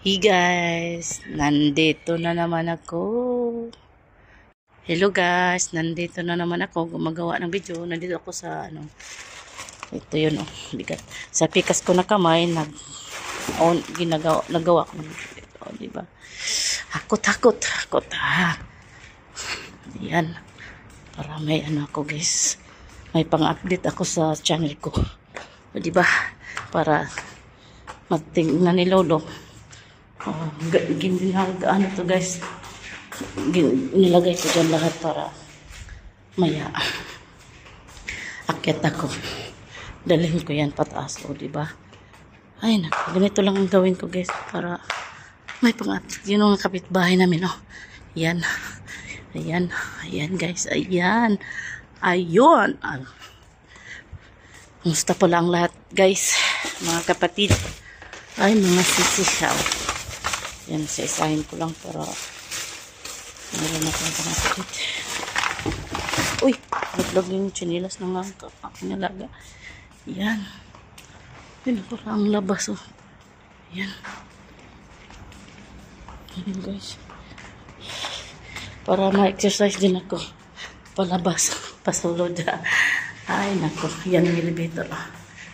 Hey guys, nandito na naman ako. Hello guys, nandito na naman ako gumagawa ng video. Nandito ako sa ito yun bigat. Sa pikas ko na kamay nagawa ko ito, di ba? Hakot. Yan. Para may ako guys. May pang-update ako sa channel ko. O di ba? Para magtingnan ni Lolo. Ano to guys, nilagay ko dyan lahat para maya akyat ako, dalhin ko yan pataas. O diba, ay naku, ganito lang ang gawin ko guys para may pang-update. Yun ang kapitbahay namin. Ayan guys, ayan. Kumusta pala ang lahat guys, mga kapatid, ay mga sisisaw. Yan, isa-isahin ko lang para meron akong pang-update. Uy, naglag yung chinilas ng aking alaga. Yan. Yun, parang ang labas. Yan. Yan guys. Para ma-exercise din ako. Palabas. Pasulod. Ay, nako. Yan yung elevator.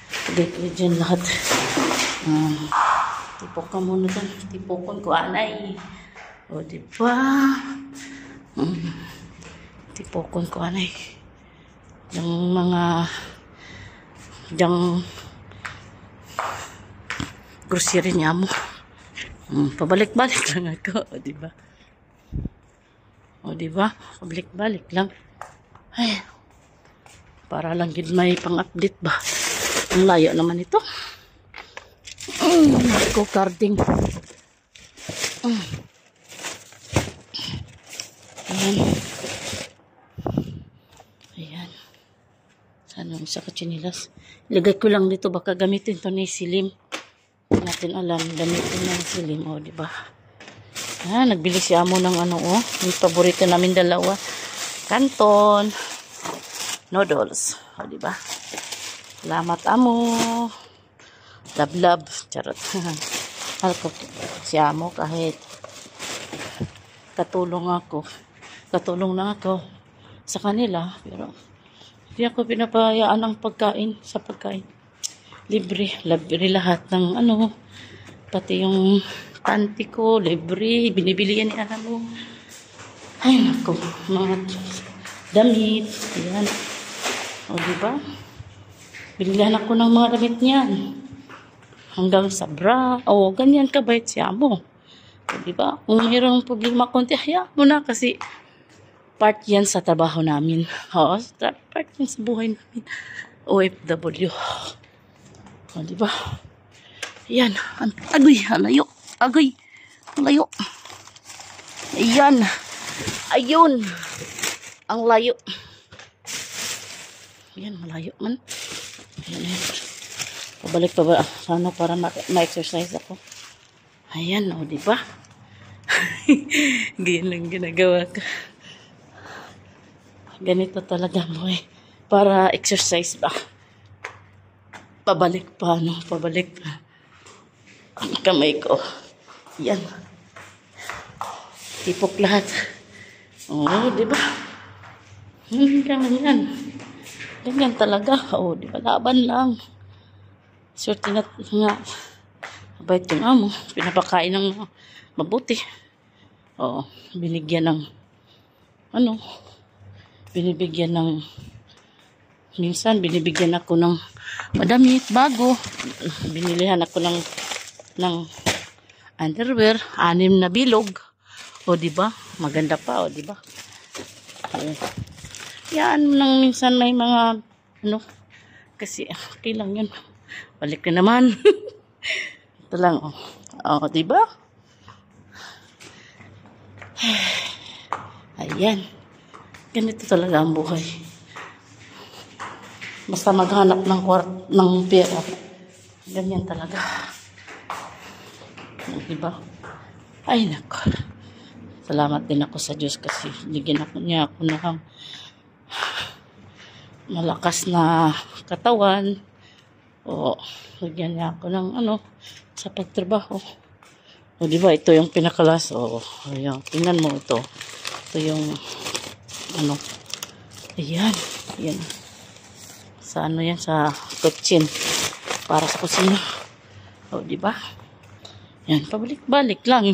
Pagay ko dyan lahat. Tipok ka muna dyan. Tipokon ko, anay. O, diba? Tipokon ko, anay. Yung mga grocery niya mo. Pabalik-balik lang ako. O, diba? Pabalik-balik lang. Ay. Para lang gid may pang-update ba. Ang layo naman ito. Ako carding. Ayan. Sana yung isa ka chinilas. Ilagay ko lang dito. Baka gamitin to ni Silim. Hindi natin alam. Gamitin ng Silim. O, diba? Nagbili si Amo ng yung paborito namin dalawa. Canton. Noodles. O, diba? Salamat, Amo. Love. Charot. Si Amo kahit katulong lang ako sa kanila, pero hindi ako pinapayaan ng pagkain sa pagkain. Libre lahat ng pati yung panty ko, libre, binibili yan ni Amo. Ay nako, mga damit, yan. O diba? Bilihan ako ng mga damit niyan. Hanggang sa bra. Ganyan kabait si Amo. O, diba? Kung mayroong problema konti, hayaan mo na kasi part yan sa trabaho namin. Part yan sa buhay namin. OFW. O, diba? Ayan. Layo. Layo. Ayan. Ayun. Ang layo. Ayan, malayo man. Ayan. Pabalik pa ba? Sana para ma-exercise ako. Ayan, diba? Ganyan ginagawa ko. Ganito talaga mo para exercise ba? Pabalik pa. Ang kamay ko. Yan. Tipok lahat. Diba? Ganyan talaga. Diba? Laban lang. Swerte na nga. Mabait yung Amo. Pinapakain ng mabuti. Binigyan ng minsan binibigyan ako ng madamit, bago. Binilihan ako ng underwear, 6 na bilog. Diba? Maganda pa, diba? Yan lang minsan may mga kasi okay lang yun. Balik na naman. Ito lang, diba? Ayan. Ganito talaga ang buhay. Basta maghanap ng pera. Ganyan talaga. Diba? Ay, nako. Salamat din ako sa Diyos kasi bigyan niya ako ng malakas na katawan. Bigyan niya ako ng sa pagtrabaho. O, di ba? Ito yung pinakalas. O, ayan. Tingnan mo ito. Ito yung, ano. Ayan. Ayan. Sa ano yan? Sa kitchen. Para sa kusina. O, di ba? Ayan. Pabalik-balik lang.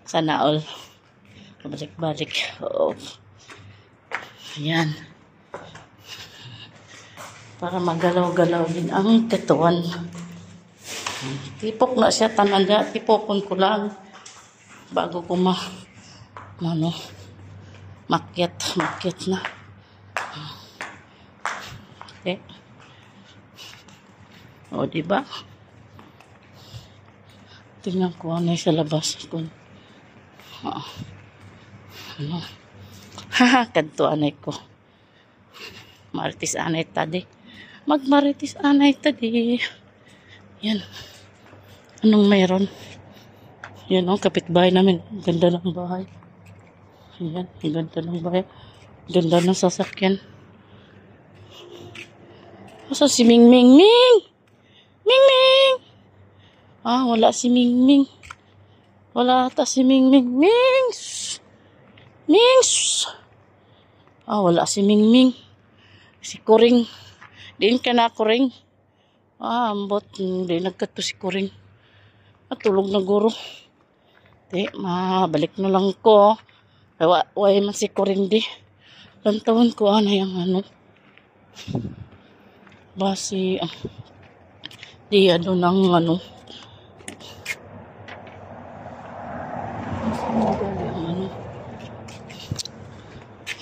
Sana all. Pabalik-balik. Oo. Ayan. Para magalaw-galaw din ang katawan. Tipok na siya, tananda. Tipokon ko lang. Bago ko makyat na. Okay. O, diba? Tingnan ko ano sa labas. Kung, ano. Haha, kanto anay ko. Maritis anay tadi. Magmaritis anay tadi. Yan. Anong mayroon? Yan ang kapitbahay namin. Ganda ng bahay. Yan. Ganda ng bahay. Ganda ng sasakyan. Asa si Ming Ming? Ming! Ming Ming! Ah, wala si Ming Ming. Wala ata si Ming Ming. Ming! Ming! Ah, wala si Ming Ming. Si Kuring. Diin ka na, Kuring. Ah, ambot. Hindi nagkato si Kuring. Tulog na guro. Di, mabalik na lang ko. Way man si Kuring di. Lantawan ko, ano yung ano. Basi, di ano ng ano.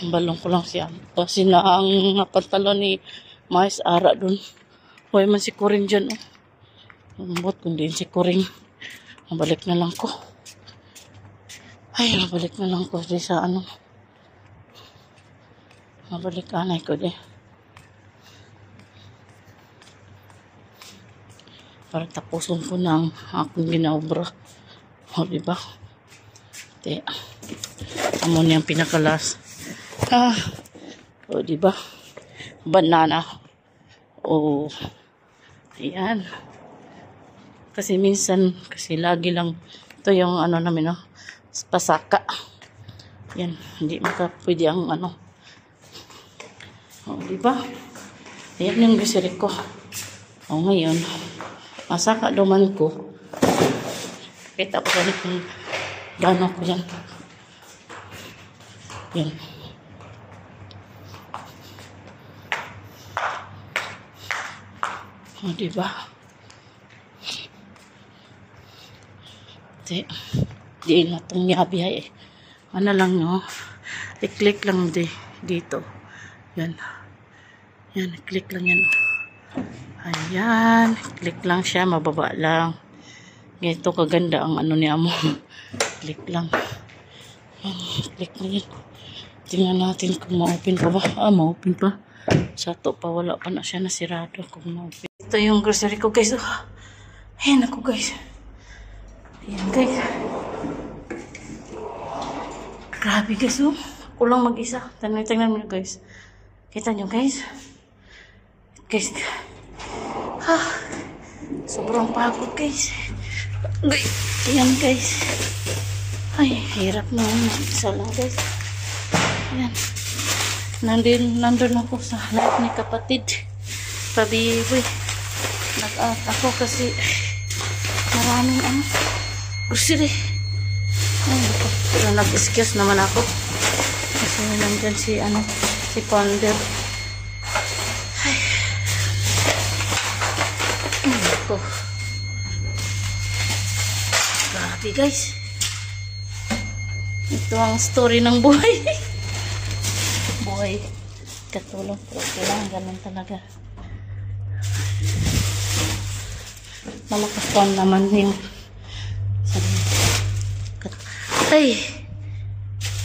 Ang balong ko lang siya. Basi na ang pantalon ni Mais Ara dun. Way man si Kuring dyan, oh. Ambot, kundi si Kuring. Mabalik na lang ko. Ay, mabalik na lang ko di sa ano. Mabalik anay ko di. Para tapusin ko ng akong ginaobra. O, diba? Di. Amo niyang pinakalas. Ah. O, diba? Banana. O. Ayan. Kasi minsan, kasi lagi lang, ito yung ano namin, no? Pasaka. Yan, hindi pwede ang ano. O, diba? Ayan yung grocery ko. O, ngayon, masaka duman ko. Kita ko ganit kung gano'n ko yan. Yan. O, diba? Di na itong yabihay eh. Ano lang, no? I-click lang dito. Yan. Yan, click lang yan. Ayan. Click lang siya, mababa lang. Ganito kaganda ang ano niya mo. Click lang. Yan, click na yan. Tingnan natin kung ma-open pa ba. Ah, ma-open pa. Sa to pa, wala pa na siya nasirado kung ma-open. Ito yung grocery ko, guys. Ayan ako, guys. Ayan, guys. Grabe, guys, oh. Ako lang mag-isa. Tingnan mo, guys. Kita nyo, guys. Guys. Sobrang pagod, guys. Ayan, guys. Ay, hirap na. Isa lang, guys. Ayan. Nandun ako sa lahat ni kapatid. Pabiboy. Nag-out ako kasi maraming grocery. Ay, nag-excuse naman ako. Kasi nandyan si Ponder. Ay. Ako. Grabe, guys. Ito ang story ng buhay. Buhay. Katulong po. Kailangan ganun talaga. Malakasan naman yung ay!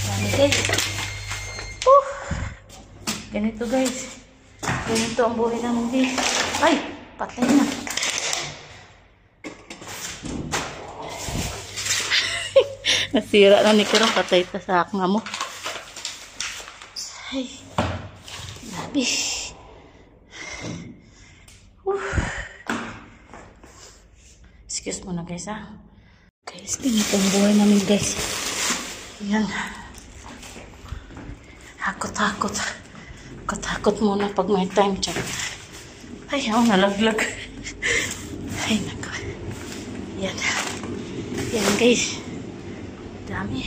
Marami, guys. Ganito, guys. Ganito ang buhay namin, guys. Ay! Patay na. Nasira na ni Kirong. Patay ta sa akong amo. Ay! Grabe. Si Excuse mo na guys ha. Guys, ganito ang buhay namin guys. Yan. Hakot-hakot. Hakot-hakot muna pag may time check. Ay, nalaglag. Ay, nako. Yan. Yan guys. Dami.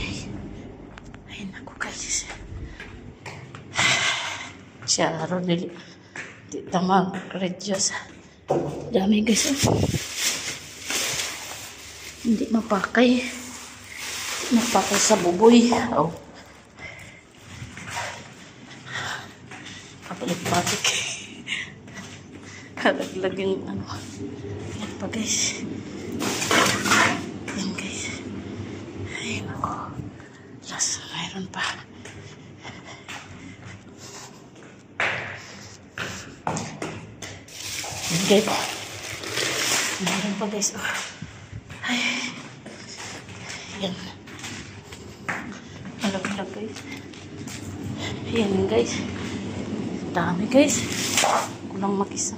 Ay, nako guys. Charo nili. Di tamang redyos. Dami guys. Hindi mapakay. Mapakay sa buboy. Oh. Kapalik-palik. Kalaglag yung ano. Yan pa guys. Yan guys. Ay nako. Last, mayroon pa. Yan guys. Mayroon pa guys. Oh. Ay. Yan. Kalaglag guys. Yan guys. Dami guys. Kulang mag-isa.